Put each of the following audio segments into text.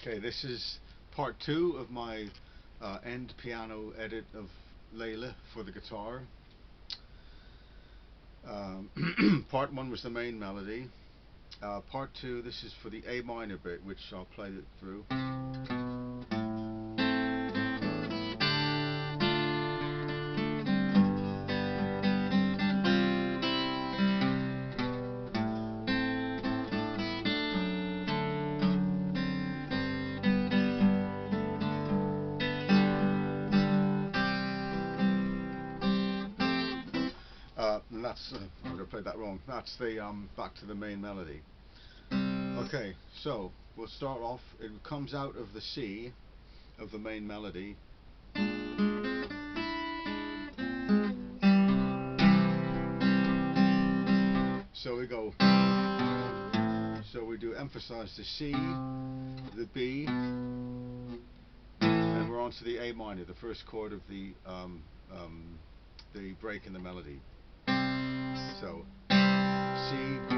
Okay, this is part 2 of my end piano edit of Layla for the guitar. Part 1 was the main melody. Part 2, this is for the A minor bit, which I'll play it through. And that's, I'm going to play that wrong. That's the back to the main melody. Okay, so we'll start off. It comes out of the C of the main melody. So we go. So we do emphasize the C, the B, and we're on to the A minor, the first chord of the break in the melody. So C, B,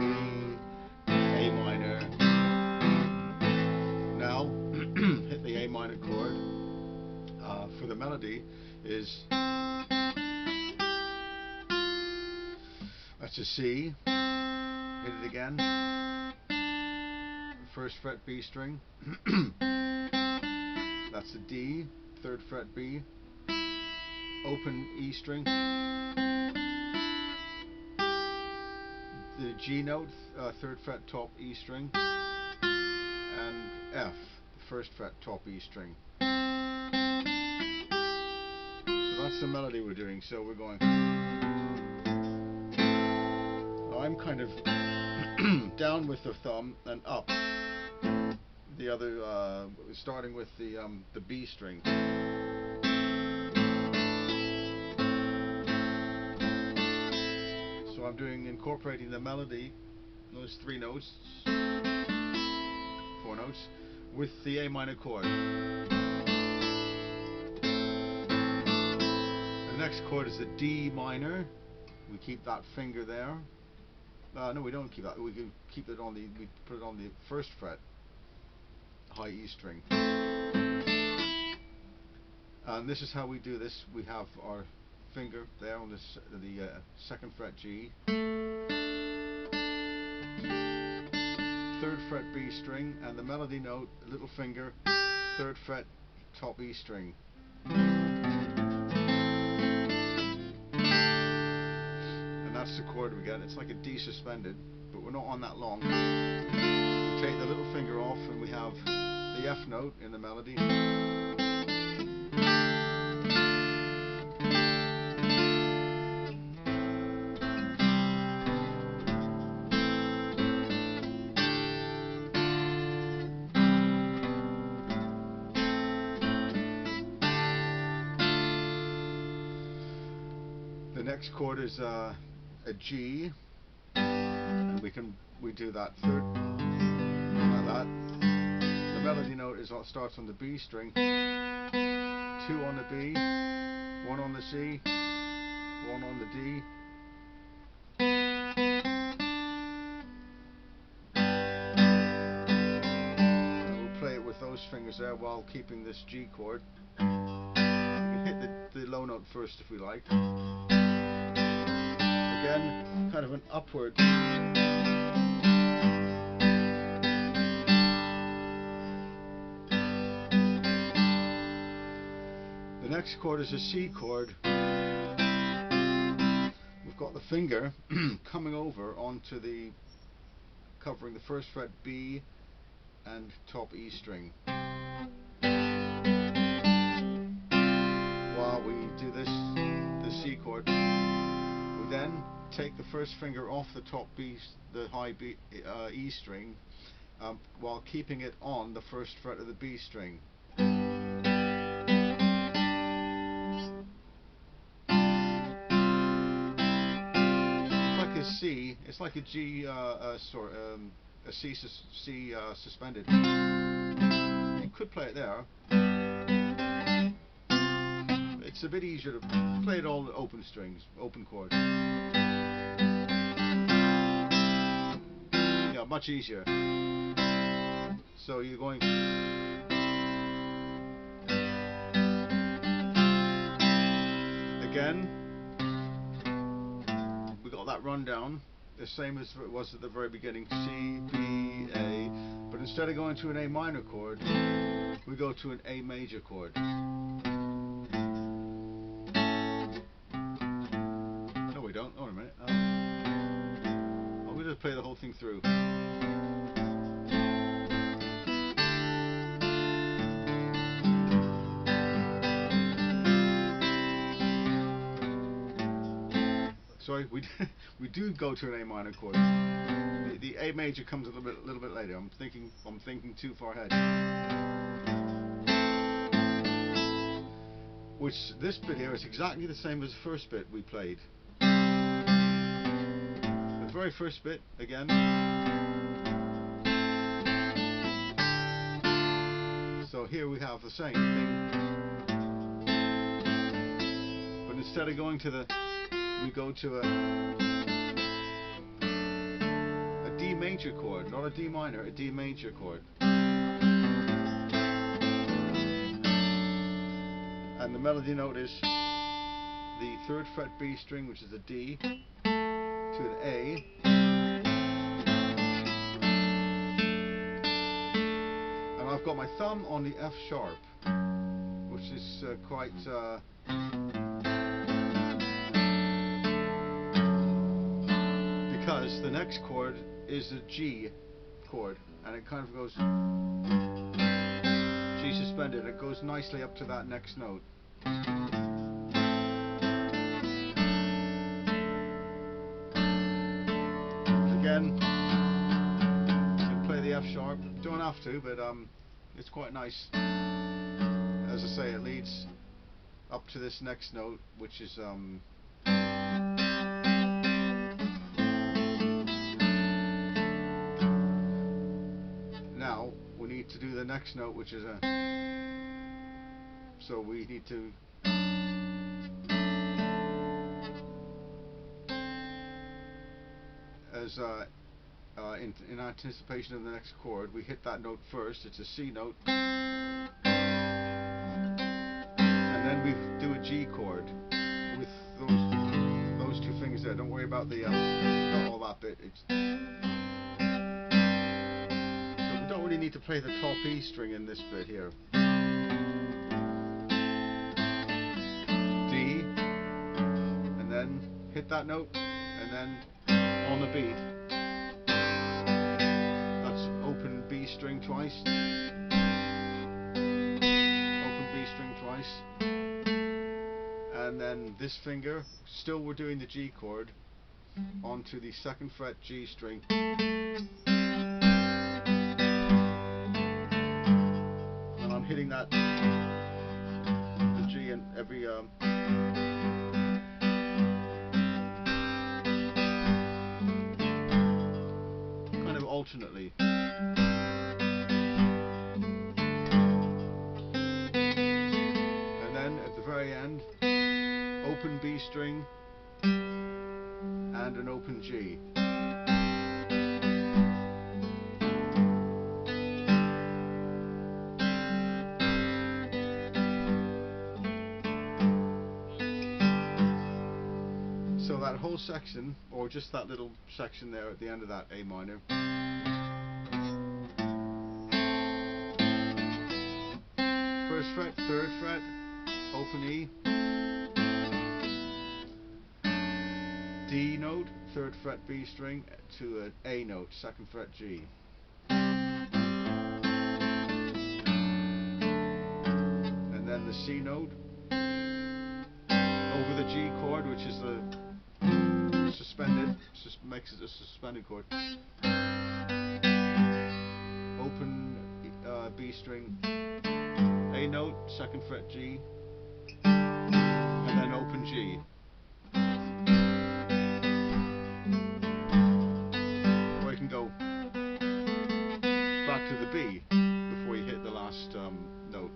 A minor. Now hit the A minor chord. For the melody is that's a C. Hit it again. First fret B string. That's a D. Third fret B. Open E string. The G note, third fret top E string, and F, the first fret top E string. So that's the melody we're doing. So we're going. I'm kind of down with the thumb and up. The other, starting with the B string. So I'm incorporating the melody, those 3 notes, 4 notes, with the A minor chord. The next chord is the D minor. We keep that finger there. No, we don't keep that. We can keep it on the. We put it on the first fret, high E string. And this is how we do this. We have our finger there on the second fret G, third fret B string, and the melody note, little finger, third fret top E string. And that's the chord we get. It's like a D suspended, but we're not on that long. We take the little finger off and we have the F note in the melody. The next chord is a G, and we do that third like that. The melody note starts on the B string, 2 on the B, 1 on the C, 1 on the D. And we'll play it with those fingers there while keeping this G chord. We can hit the low note first if we like. Again, kind of an upward. The next chord is a C chord. We've got the finger coming over onto covering the first fret B and top E string. While we do the C chord, we then take the first finger off the top B, the high B, E string, while keeping it on the first fret of the B string. It's like a C. It's like a G, a C suspended. You could play it there. It's a bit easier to play it all the open strings, open chords. Yeah, much easier. So you're going again, we got that rundown, the same as it was at the very beginning, C, B, A, but instead of going to an A minor chord, we go to an A major chord. No, we don't. Oh, a minute. I'm going to play the whole thing through. Sorry, we do go to an A minor chord. The A major comes a little bit later. I'm thinking too far ahead. Which this bit here is exactly the same as the first bit we played. The very first bit again. So here we have the same thing, but instead of going to the, we go to a D major chord, not a D minor, a D major chord. And the melody note is the 3rd fret B string, which is a D, to an A, and I've got my thumb on the F sharp, which is quite because the next chord is a G chord, and it kind of goes G suspended. It goes nicely up to that next note. Again, you can play the F sharp. Don't have to, but it's quite nice. As I say, it leads up to this next note, which is now we need to do the next note, which is a, so we need to as in anticipation of the next chord, we hit that note first. It's a C note, and then we do a G chord with those two fingers there. Don't worry about the not all that bit. It's, so we don't really need to play the top E string in this bit here. D, and then hit that note, and then on the beat, that's open B string twice, open B string twice, and then this finger, still we're doing the G chord, onto the 2nd fret G string, and I'm hitting that, the G in every alternately. And then at the very end, open B string and an open G. So that whole section, or just that little section there at the end of that A minor, first fret, 3rd fret, open E, D note, 3rd fret B string to an A note, 2nd fret G. And then the C note over the G chord, which is the suspended, makes it a suspended chord. Open B string, A note, 2nd fret G, and then open G. Or you can go back to the B before you hit the last note.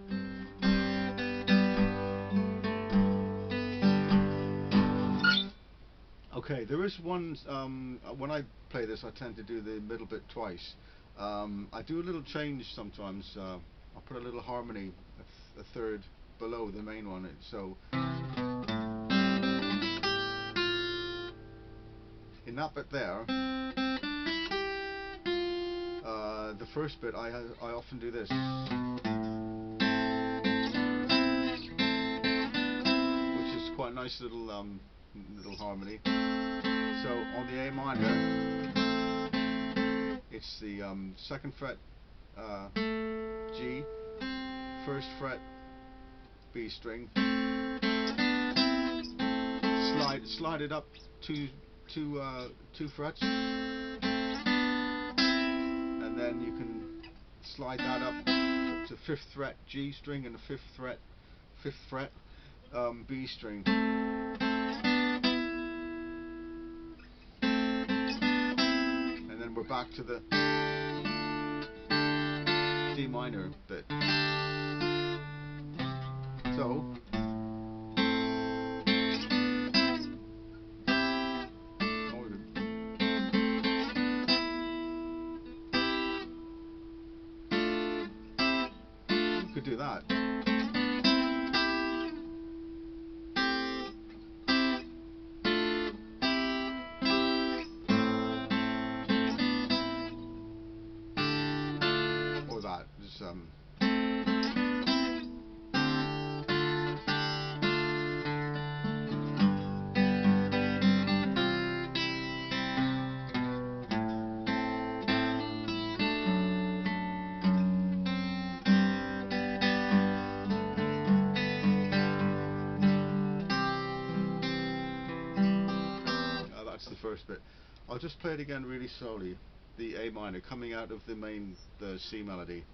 Okay, there is one, when I play this I tend to do the middle bit twice. I do a little change sometimes. I'll put a little harmony, a 3rd below the main one. So in that bit there, the first bit I often do this, which is quite a nice little little harmony. So on the A minor, it's the 2nd fret G, 1st fret B string, slide it up two frets, and then you can slide that up to 5th fret G string and the 5th fret B string. And then we're back to the D minor bit. So you could do that. Or that. Just, that's the first bit. I'll just play it again really slowly. The A minor coming out of the C melody.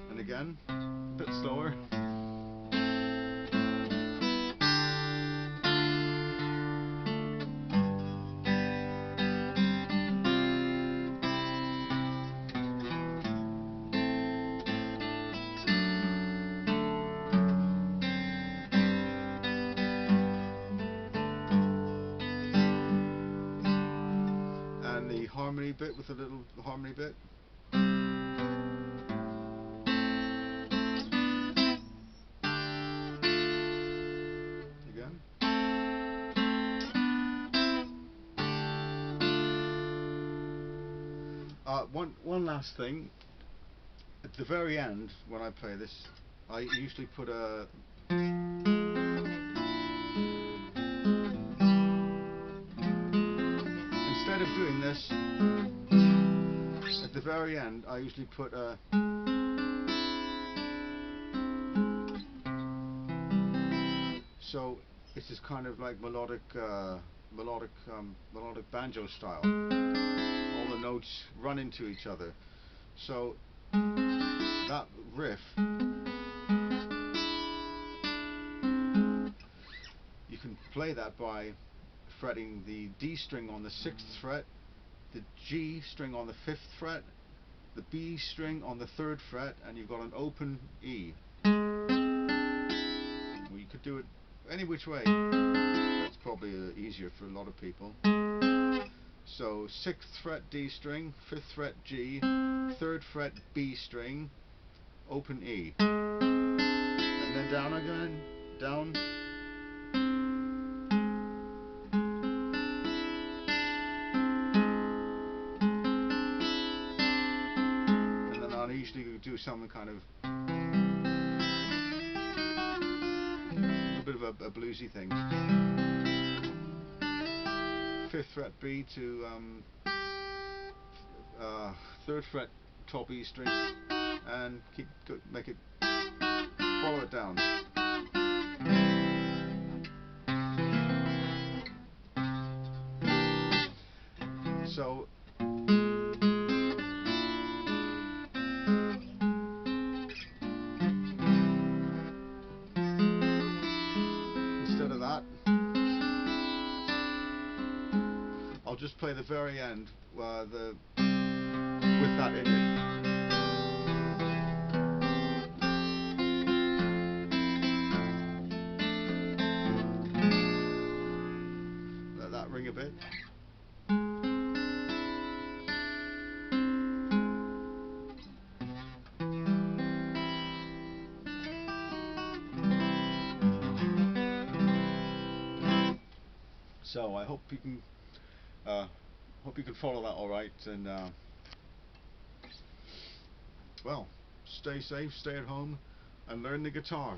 And again, a bit slower. Harmony bit with a little harmony bit. Again. One last thing. At the very end, when I play this, I usually put a instead of doing this, at the very end, I usually put a so this is kind of like melodic banjo style. All the notes run into each other. So that riff, you can play that by fretting the D string on the 6th fret, the G string on the 5th fret, the B string on the 3rd fret, and you've got an open E. Well, you could do it any which way. That's probably easier for a lot of people. So 6th fret D string, 5th fret G, 3rd fret B string, open E, and then down again, down. I usually do something kind of a bit of a bluesy thing. 5th fret B to 3rd fret top E string, and make it follow it down. So instead of that, I'll just play the very end with that in it. So I uh, hope you can follow that all right, and well, stay safe, stay at home, and learn the guitar.